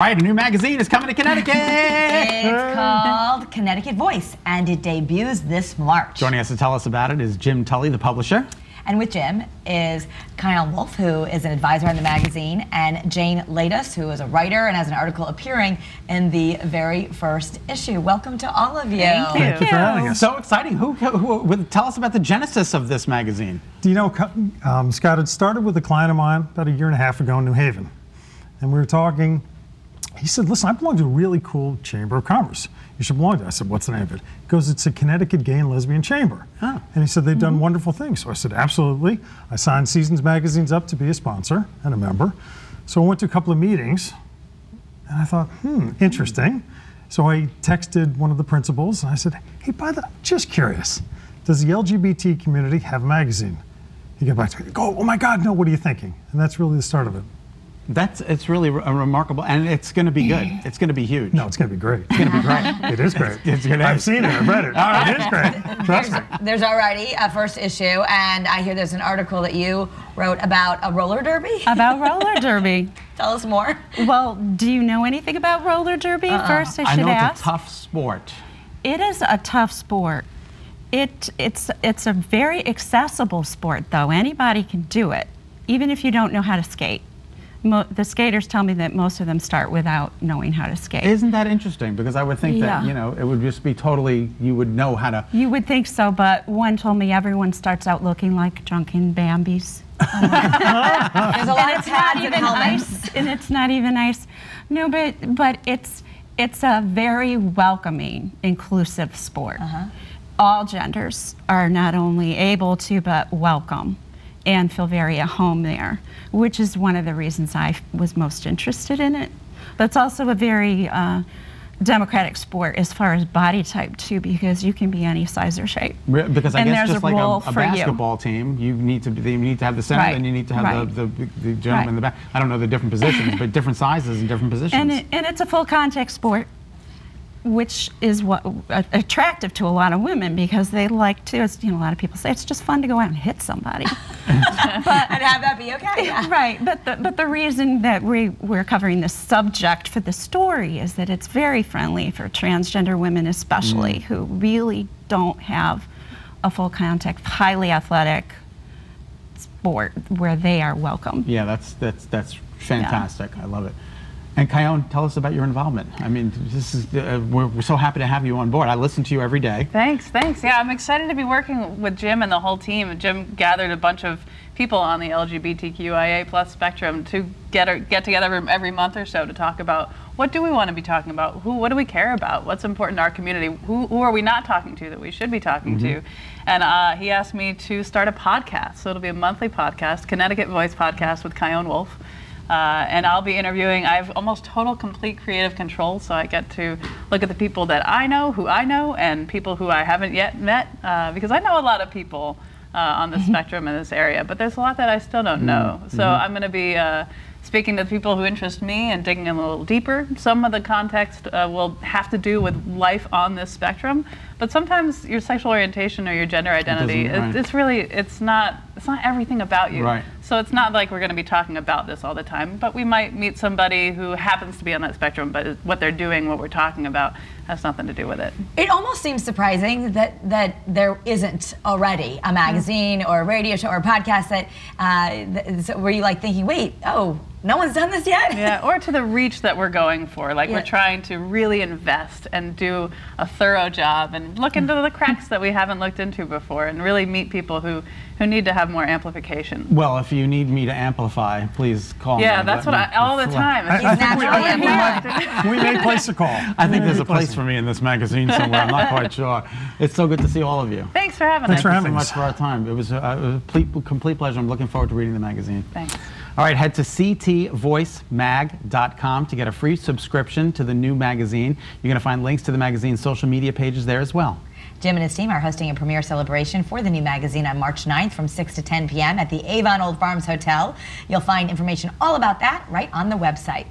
All right, a new magazine is coming to Connecticut. It's called Connecticut Voice, and it debuts this March. Joining us to tell us about it is Jim Tully, the publisher. And with Jim is Chion Wolf, who is an advisor on the magazine, and Jane Latus, who is a writer and has an article appearing in the very first issue. Welcome to all of you. Thank you for having us. So exciting. Tell us about the genesis of this magazine. Do you know, Scott, it started with a client of mine about 1.5 years ago in New Haven. And we were talking. He said, listen, I belong to a really cool chamber of commerce. You should belong to it. I said, what's the name of it? He goes, it's a Connecticut Gay and Lesbian Chamber. Oh. And he said, they've done wonderful things. So I said, absolutely. I signed Seasons Magazines up to be a sponsor and a member. So I went to a couple of meetings, and I thought, interesting. So I texted one of the principals, and I said, hey, just curious, does the LGBT community have a magazine? He got back to me, oh my God, no, what are you thinking? And that's really the start of it. It's really remarkable, and it's going to be good. It's going to be huge. No, it's going to be great. It's going to be great. It is great. I've seen it. I've read it. All right. It is great. Trust me. There's already a first issue, and I hear there's an article that you wrote about a roller derby. About roller derby. Tell us more. Well, do you know anything about roller derby? First, I should know ask. It's a tough sport. It is a tough sport. It's a very accessible sport, though. Anybody can do it, even if you don't know how to skate. The skaters tell me that most of them start without knowing how to skate. Isn't that interesting? Because I would think that, it would just be totally, you would know how to. You would think so, but one told me everyone starts out looking like drunken Bambis. There's a lot of pads and helmets. And it's not even ice. No, but it's a very welcoming, inclusive sport. All genders are not only able to, but welcome and feel very at home there, which is one of the reasons I was most interested in it. But it's also a very democratic sport as far as body type too, because you can be any size or shape. Because I guess just like a basketball you. team, you need to have the center, and you need to have the gentleman in the back. I don't know the different positions, but different sizes and different positions. And it's a full contact sport, which is what attractive to a lot of women, because they like to, as a lot of people say, it's just fun to go out and hit somebody. And have that be okay. Yeah. Right, but the reason that we're covering this subject for the story is that it's very friendly for transgender women, especially who really don't have a full contact, highly athletic sport where they are welcome. Yeah, that's fantastic. Yeah. I love it. And Chion, tell us about your involvement. I mean, this is we're so happy to have you on board. I listen to you every day. Thanks. Yeah, I'm excited to be working with Jim and the whole team. Jim gathered a bunch of people on the LGBTQIA+ spectrum to get together every month or so to talk about what do we want to be talking about, what do we care about, what's important to our community, who are we not talking to that we should be talking to. And he asked me to start a podcast. So it'll be a monthly podcast, Connecticut Voice podcast with Chion Wolf. And I'll be interviewing. I have almost complete creative control, so I get to look at the people that I know, who I know, and people who I haven't yet met, because I know a lot of people on the spectrum in this area, but there's a lot that I still don't know. So I'm going to be speaking to the people who interest me and digging in a little deeper. Some of the context will have to do with life on this spectrum, but sometimes your sexual orientation or your gender identity, it's not everything about you. Right. So it's not like we're going to be talking about this all the time, but we might meet somebody who happens to be on that spectrum, but what they're doing, what we're talking about, has nothing to do with it. It almost seems surprising that there isn't already a magazine or a radio show or a podcast that where you like thinking, wait, oh, no one's done this yet? Yeah, or to the reach that we're going for. Like we're trying to really invest and do a thorough job and look into the cracks that we haven't looked into before and really meet people who need to have more amplification. Well, if you need me to amplify, please call me. Yeah, that's what all the time. We may place a call. I think there's a place for me in this magazine somewhere. I'm not quite sure. It's so good to see all of you. Thanks for having us. us. Thank you so much for our time. It was a complete pleasure. I'm looking forward to reading the magazine. Thanks. All right, head to ctvoicemag.com to get a free subscription to the new magazine. You're going to find links to the magazine's social media pages there as well. Jim and his team are hosting a premiere celebration for the new magazine on March 9th from 6 to 10 p.m. at the Avon Old Farms Hotel. You'll find information all about that right on the website.